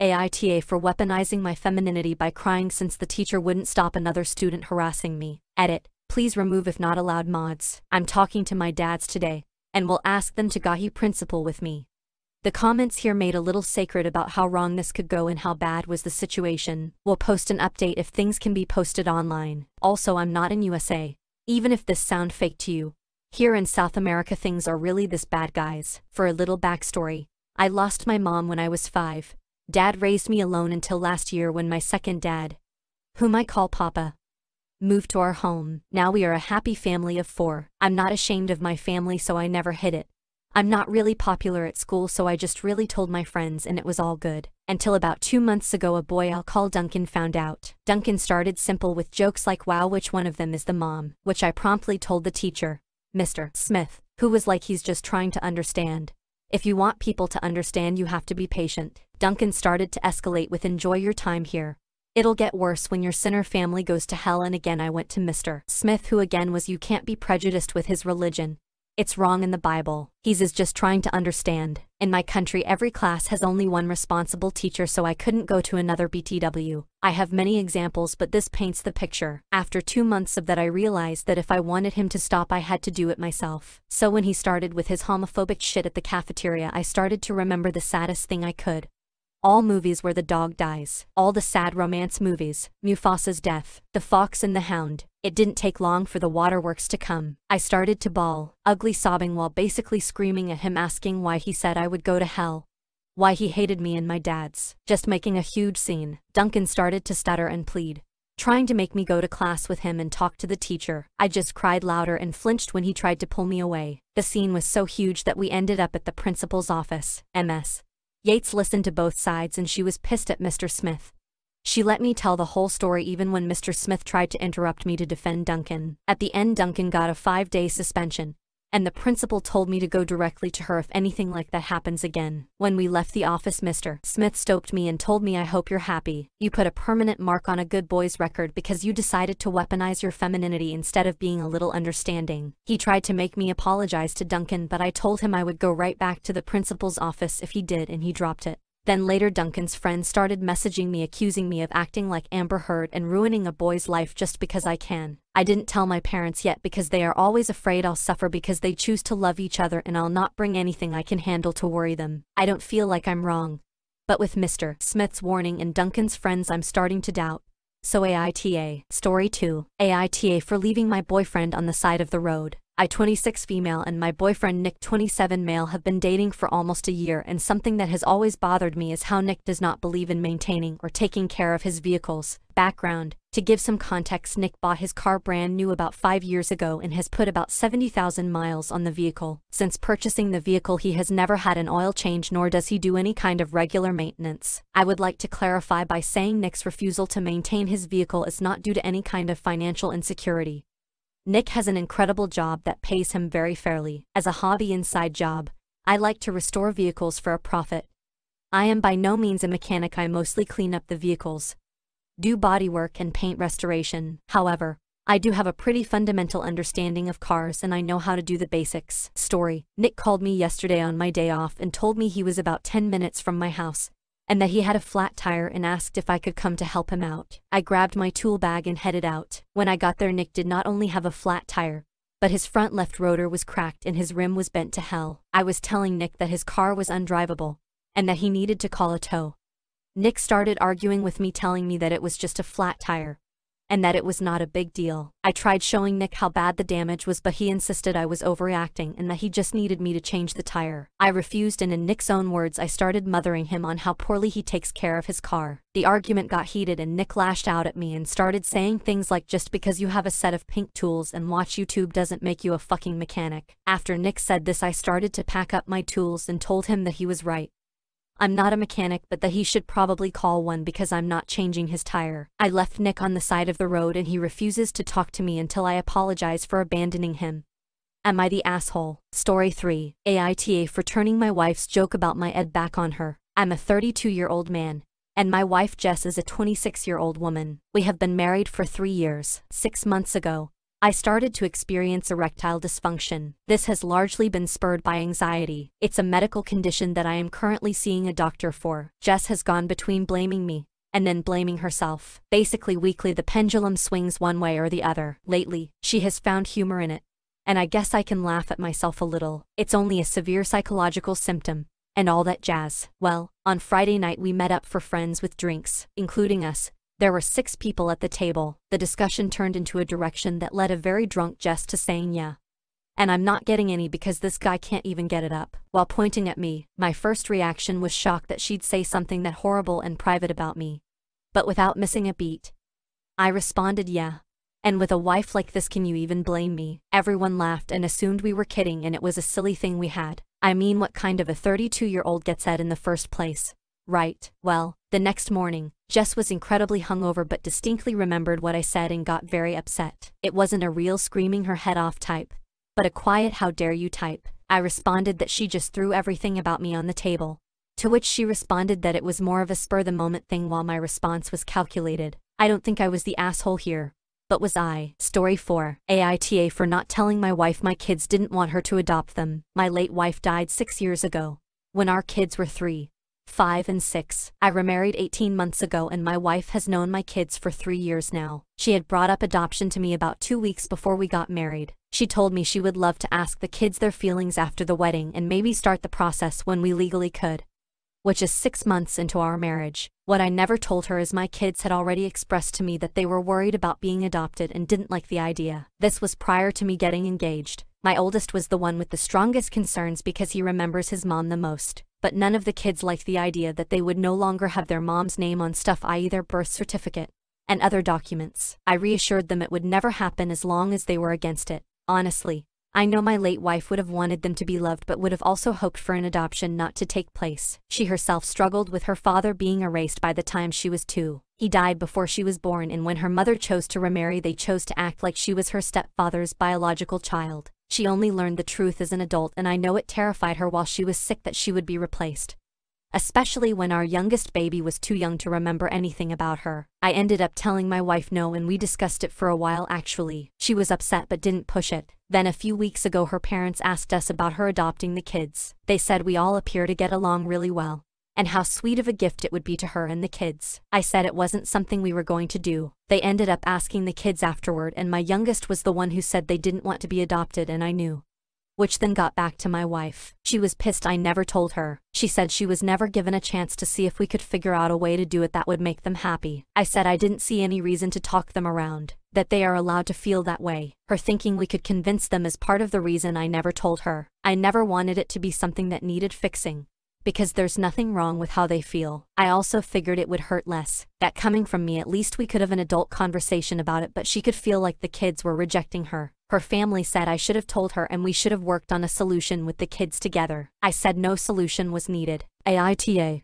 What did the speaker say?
AITA for weaponizing my femininity by crying since the teacher wouldn't stop another student harassing me. Edit. Please remove if not allowed mods. I'm talking to my dads today, and will ask them to gahi principal with me. The comments here made a little sacred about how wrong this could go and how bad was the situation. We'll post an update if things can be posted online. Also, I'm not in USA. Even if this sound fake to you, here in South America things are really this bad, guys. For a little backstory, I lost my mom when I was 5. Dad raised me alone until last year when my second dad, whom I call Papa, moved to our home. Now we are a happy family of 4. I'm not ashamed of my family, so I never hid it. I'm not really popular at school, so I just really told my friends and it was all good. Until about 2 months ago a boy I'll call Duncan found out. Duncan started simple with jokes like, "Wow, which one of them is the mom?" Which I promptly told the teacher, Mr. Smith, who was like, "He's just trying to understand. If you want people to understand, you have to be patient." Duncan started to escalate with, "Enjoy your time here. It'll get worse when your sinner family goes to hell." And again I went to Mr. Smith, who again was, "You can't be prejudiced with his religion. It's wrong in the Bible. He's just trying to understand. In my country every class has only one responsible teacher, so I couldn't go to another BTW. I have many examples, but this paints the picture. After 2 months of that I realized that if I wanted him to stop I had to do it myself. So when he started with his homophobic shit at the cafeteria, I started to remember the saddest thing I could. All movies where the dog dies. All the sad romance movies. Mufasa's death. The Fox and the Hound. It didn't take long for the waterworks to come. I started to bawl, ugly sobbing while basically screaming at him, asking why he said I would go to hell. Why he hated me and my dad's. Just making a huge scene. Duncan started to stutter and plead, trying to make me go to class with him and talk to the teacher. I just cried louder and flinched when he tried to pull me away. The scene was so huge that we ended up at the principal's office. Ms. Yates listened to both sides and she was pissed at Mr. Smith. She let me tell the whole story even when Mr. Smith tried to interrupt me to defend Duncan. At the end Duncan got a 5-day suspension, and the principal told me to go directly to her if anything like that happens again. When we left the office Mr. Smith stopped me and told me, "I hope you're happy. You put a permanent mark on a good boy's record because you decided to weaponize your femininity instead of being a little understanding." He tried to make me apologize to Duncan, but I told him I would go right back to the principal's office if he did, and he dropped it. Then later Duncan's friends started messaging me accusing me of acting like Amber Heard and ruining a boy's life just because I can. I didn't tell my parents yet because they are always afraid I'll suffer because they choose to love each other, and I'll not bring anything I can handle to worry them. I don't feel like I'm wrong. But with Mr. Smith's warning and Duncan's friends I'm starting to doubt. So AITA. Story 2. AITA for leaving my boyfriend on the side of the road. I, 26 female, and my boyfriend Nick, 27 male, have been dating for almost a year, and something that has always bothered me is how Nick does not believe in maintaining or taking care of his vehicles. Background. To give some context, Nick bought his car brand new about 5 years ago and has put about 70,000 miles on the vehicle. Since purchasing the vehicle he has never had an oil change, nor does he do any kind of regular maintenance. I would like to clarify by saying Nick's refusal to maintain his vehicle is not due to any kind of financial insecurity. Nick has an incredible job that pays him very fairly. As a hobby inside job, I like to restore vehicles for a profit. I am by no means a mechanic. I mostly clean up the vehicles, do bodywork and paint restoration. However, I do have a pretty fundamental understanding of cars and I know how to do the basics. Story. Nick called me yesterday on my day off and told me he was about 10 minutes from my house, and that he had a flat tire and asked if I could come to help him out. I grabbed my tool bag and headed out. When I got there, Nick did not only have a flat tire, but his front left rotor was cracked and his rim was bent to hell. I was telling Nick that his car was undrivable, and that he needed to call a tow. Nick started arguing with me, telling me that it was just a flat tire, and that it was not a big deal. I tried showing Nick how bad the damage was, but he insisted I was overreacting and that he just needed me to change the tire. I refused, and in Nick's own words I started mothering him on how poorly he takes care of his car. The argument got heated and Nick lashed out at me and started saying things like, "Just because you have a set of pink tools and watch YouTube doesn't make you a fucking mechanic." After Nick said this, I started to pack up my tools and told him that he was right. I'm not a mechanic, but that he should probably call one because I'm not changing his tire. I left Nick on the side of the road and he refuses to talk to me until I apologize for abandoning him. Am I the asshole? Story 3. AITA for turning my wife's joke about my ed back on her. I'm a 32-year-old man, and my wife Jess is a 26-year-old woman. We have been married for 3 years. 6 months ago, I started to experience erectile dysfunction. This has largely been spurred by anxiety. It's a medical condition that I am currently seeing a doctor for. Jess has gone between blaming me and then blaming herself. Basically weekly the pendulum swings one way or the other. Lately, she has found humor in it. And I guess I can laugh at myself a little. It's only a severe psychological symptom, and all that jazz. Well, on Friday night we met up for friends with drinks, including us. There were 6 people at the table. The discussion turned into a direction that led a very drunk Jess to saying yeah. And I'm not getting any because this guy can't even get it up. While pointing at me, my first reaction was shock that she'd say something that horrible and private about me. But without missing a beat, I responded yeah. And with a wife like this, can you even blame me? Everyone laughed and assumed we were kidding, and it was a silly thing we had. I mean, what kind of a 32-year-old gets at in the first place? Right. Well, the next morning, Jess was incredibly hungover but distinctly remembered what I said and got very upset. It wasn't a real screaming her head off type, but a quiet how dare you type. I responded that she just threw everything about me on the table. To which she responded that it was more of a spur-the-moment thing. While my response was calculated. I don't think I was the asshole here. But was I? Story 4. AITA for not telling my wife my kids didn't want her to adopt them. My late wife died 6 years ago, when our kids were 3, 5 and 6. I remarried 18 months ago and my wife has known my kids for 3 years now. She had brought up adoption to me about 2 weeks before we got married. She told me she would love to ask the kids their feelings after the wedding and maybe start the process when we legally could, which is 6 months into our marriage. What I never told her is my kids had already expressed to me that they were worried about being adopted and didn't like the idea. This was prior to me getting engaged. My oldest was the one with the strongest concerns because he remembers his mom the most. But none of the kids liked the idea that they would no longer have their mom's name on stuff, i.e. their birth certificate and other documents. I reassured them it would never happen as long as they were against it. Honestly, I know my late wife would have wanted them to be loved but would have also hoped for an adoption not to take place. She herself struggled with her father being erased by the time she was 2. He died before she was born, and when her mother chose to remarry they chose to act like she was her stepfather's biological child. She only learned the truth as an adult, and I know it terrified her while she was sick that she would be replaced. Especially when our youngest baby was too young to remember anything about her. I ended up telling my wife no, and we discussed it for a while actually. She was upset but didn't push it. Then a few weeks ago her parents asked us about her adopting the kids. They said we all appear to get along really well, and how sweet of a gift it would be to her and the kids. I said it wasn't something we were going to do. They ended up asking the kids afterward, and my youngest was the one who said they didn't want to be adopted, and I knew. Which then got back to my wife. She was pissed I never told her. She said she was never given a chance to see if we could figure out a way to do it that would make them happy. I said I didn't see any reason to talk them around, that they are allowed to feel that way. Her thinking we could convince them is part of the reason I never told her. I never wanted it to be something that needed fixing, because there's nothing wrong with how they feel. I also figured it would hurt less, that coming from me at least we could have an adult conversation about it, but she could feel like the kids were rejecting her. Her family said I should have told her and we should have worked on a solution with the kids together. I said no solution was needed. AITA.